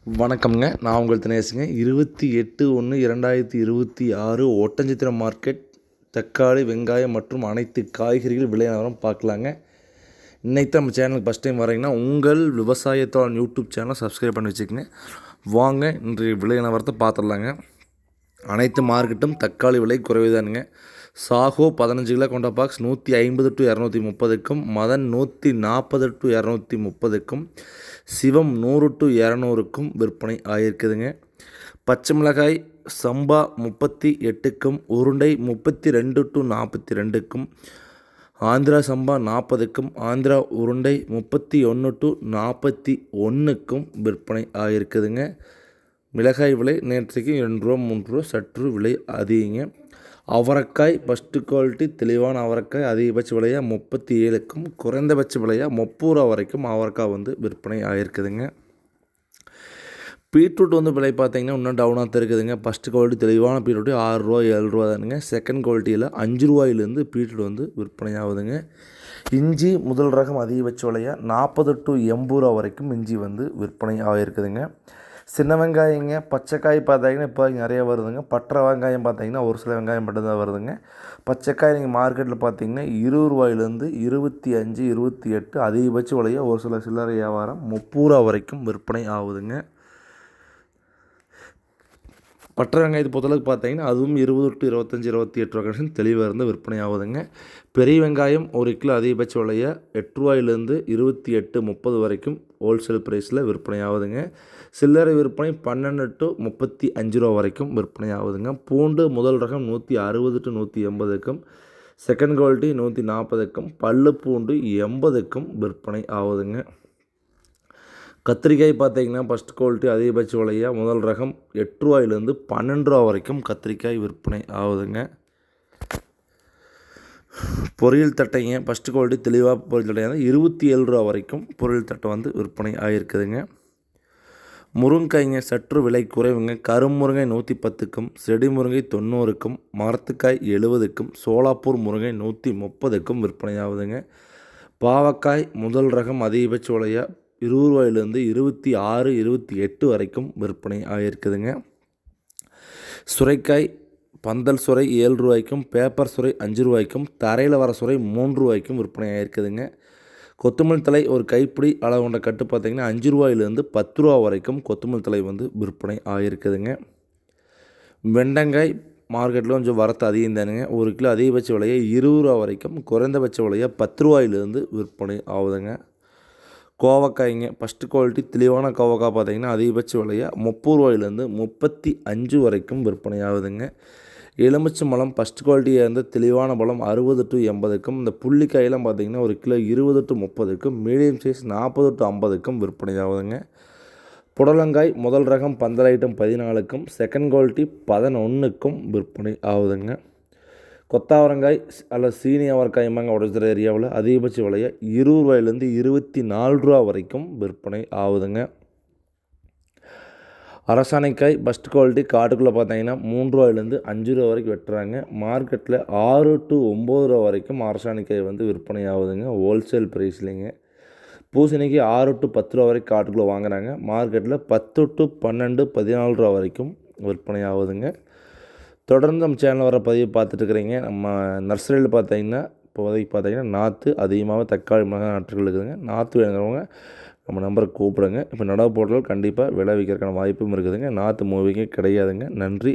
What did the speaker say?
வணக்கம்ங்க. நான் உங்கள் தினேஷுங்க. 28/1/2026 ஒட்டன்சத்திரம் மார்க்கெட் தக்காளி, வெங்காயம் மற்றும் அனைத்து காய்கறிகள் விலை நிலவரம் பார்க்கலாங்க. இன்றைக்கி தான் நம்ம சேனலுக்கு ஃபஸ்ட் டைம் வரீங்கன்னா உங்கள் விவசாயத்தோட யூடியூப் சேனலை சப்ஸ்கிரைப் பண்ணி வச்சுக்கோங்க. வாங்க இன்றைய விலை நிலவரத்தை பார்த்துடலாங்க. அனைத்து மார்க்கெட்டும் தக்காளி விலை குறைவுதானுங்க. சாகோ 15 கிலோ கொண்ட பாக்ஸ் 150 to 230க்கும், மதன் 140 to 230க்கும், சிவம் 100 to 200க்கும் விற்பனை ஆகியிருக்குதுங்க. பச்சை மிளகாய் சம்பா 38க்கும், உருண்டை 32 to 42க்கும், ஆந்திரா சம்பா 40க்கும், ஆந்திரா உருண்டை 31 to 41க்கும் விற்பனை ஆகியிருக்குதுங்க. மிளகாய் விலை நேற்றைக்கு 2 ரூபா 3 ரூபா சற்று விலை அதிகங்க. அவரைக்காய் ஃபஸ்ட்டு குவாலிட்டி தெளிவான அவரைக்காய் அதிகபட்ச விலையாக 37க்கும், குறைந்தபட்ச விலையாக 30 ரூபா வரைக்கும் அவரைக்காய் விற்பனை ஆகிருக்குதுங்க. பீட்ரூட் விலை பார்த்திங்கன்னா இன்னும் டவுனாக தான் இருக்குதுங்க. ஃபஸ்ட்டு குவாலிட்டி தெளிவான பீட்ரூட் 6 ரூபா 7 ரூபா தானுங்க. செகண்ட் குவாலிட்டியில் 5 ரூபாயிலேருந்து பீட்ரூட் விற்பனை ஆகுதுங்க. இஞ்சி முதல் ரகம் அதிகபட்ச விலையாக 40 to 80 ரூபா வரைக்கும் இஞ்சி விற்பனை ஆகிருக்குதுங்க. சின்ன வெங்காயங்க பச்சைக்காய் பார்த்திங்கன்னா இப்போ நிறைய வருதுங்க. பட்டை வெங்காயம் பார்த்திங்கன்னா ஒரு சில வெங்காயம் மட்டும்தான் வருதுங்க. பச்சைக்காய் நீங்கள் மார்க்கெட்டில் பார்த்திங்கன்னா 20 ரூபாயிலேருந்து 25, 28 அதிகபட்ச விலையாக ஒரு சில சில்லறை வியாபாரம் 30 ரூபா வரைக்கும் விற்பனை ஆகுதுங்க. பட்டை வெங்காயத்தை பொறுத்தளவுக்கு பார்த்தீங்கன்னா அதுவும் 20 to 25, 28 ரூபா கண்டிஷன் தெளிவாக விற்பனை ஆகுதுங்க. பெரிய வெங்காயம் 1 கிலோ அதிகபட்ச விலையை 8 ரூபாயிலேருந்து 28, 30 வரைக்கும் ஹோல்சேல் ப்ரைஸில் விற்பனை ஆகுதுங்க. சில்லறை விற்பனை 12 to 35 ரூபா வரைக்கும் விற்பனை ஆகுதுங்க. பூண்டு முதல் ரகம் 160 to 180க்கும், செகண்ட் குவாலிட்டி 140க்கும், பல்லு பூண்டு 80க்கும் விற்பனை ஆகுதுங்க. கத்திரிக்காய் பார்த்திங்கன்னா ஃபஸ்ட் குவாலிட்டி அதிகபட்ச விலையாக முதல் ரகம் 8 ரூபாயிலேருந்து 12 ரூபா வரைக்கும் கத்திரிக்காய் விற்பனை ஆகுதுங்க. பொரியல் தட்டைங்க ஃபஸ்ட்டு குவாலிட்டி தெளிவாக பொரியல் தட்டையாக 27 ரூபா வரைக்கும் பொரியல் தட்டை விற்பனை ஆகிருக்குதுங்க. முருங்கைக்காய்ங்க சற்று விலை குறைவுங்க. கருமுருங்கை 110க்கும், செடி முருங்கை 90க்கும், மரத்துக்காய் 70க்கும், சோலாப்பூர் முருங்கை 130க்கும் விற்பனை ஆகுதுங்க. பாவக்காய் முதல் ரகம் அதிகபட்ச விலையாக 20 ரூபாயிலேருந்து 26, 28 வரைக்கும் விற்பனை ஆகிருக்குதுங்க. சுரைக்காய் பந்தல் சுரை 7 ரூபாய்க்கும், பேப்பர் சுரை 5 ரூபாய்க்கும், தரையில் வர சுரை 3 ரூபாய்க்கும் விற்பனை ஆகிருக்குதுங்க. கொத்தமல்லி தழை ஒரு கைப்பிடி அளவு கொண்ட கட்டு பார்த்திங்கன்னா 5 ரூபாயிலேருந்து 10 ரூபா வரைக்கும் கொத்தமல்லி தழை விற்பனை ஆகிருக்குதுங்க. வெண்டங்காய் மார்க்கெட்டில் கொஞ்சம் வரத்து அதிகம் தானுங்க. 1 கிலோ அதிகபட்ச விலையை 20 ரூபா வரைக்கும், குறைந்தபட்ச விலையை 10 ரூபாயிலேருந்து விற்பனை ஆகுதுங்க. கோவக்காய்ங்க ஃபஸ்ட்டு குவாலிட்டி தெளிவான கோவக்காய் பார்த்திங்கன்னா அதிகபட்ச விலையாக 30 ரூபாயிலேருந்து 35 வரைக்கும் விற்பனை ஆகுதுங்க. எலுமிச்சை பழம் ஃபஸ்ட் குவாலிட்டியாக இருந்தால் தெளிவான பழம் 60 to 80க்கும், இந்த புள்ளிக்காயெல்லாம் பார்த்திங்கன்னா 1 கிலோ 20 to 30க்கும், மீடியம் சைஸ் 40 to 50க்கும் விற்பனை ஆகுதுங்க. புடலங்காய் முதல் ரகம் பந்தல் ஐட்டம் 14க்கும், செகண்ட் குவாலிட்டி 11க்கும் விற்பனை ஆகுதுங்க. கொத்தாவரங்காய் அல்லது சீனி அவரைக்காயமாங்க உடச்சிற ஏரியாவில் அதிகபட்ச விலையை 20 ரூபாயிலேருந்து 24 ரூபா வரைக்கும் விற்பனை ஆகுதுங்க. அரசாணைக்காய் ஃபஸ்ட் குவாலிட்டி காட்டுக்குள்ளே பார்த்தீங்கன்னா 3 ரூபாயிலேருந்து 5 ரூபா வரைக்கும் வெட்டுறாங்க. மார்க்கெட்டில் 6 to 9 ரூபா வரைக்கும் அரசாணைக்காய் விற்பனை ஆகுதுங்க ஹோல்சேல் ப்ரைஸ்லேங்க. பூசணிக்கு 6 to 10 ரூபா வரைக்கும் காட்டுக்குள்ளே வாங்குறாங்க. மார்க்கெட்டில் 10 to 12, 14 ரூபா வரைக்கும் விற்பனை ஆகுதுங்க. தொடர்ந்து நம்ம சேனலில் வர பதிவு பார்த்துட்ருக்குறீங்க. நம்ம நர்சரியில் பார்த்தீங்கன்னா இப்போதைக்கு பார்த்தீங்கன்னா நாற்று அதிகமாக தக்காளி மிளகாய் நாற்றுகள் இருக்குதுங்க. நாற்று வேணுங்கிறவங்க நம்ம நம்பருக்கு கூப்பிடுங்க. இப்போ நடவு போட்டால் கண்டிப்பாக விளைவிக்கிறதுக்கான வாய்ப்பும் இருக்குதுங்க. நாற்று மூவிங்கே கிடையாதுங்க. நன்றி.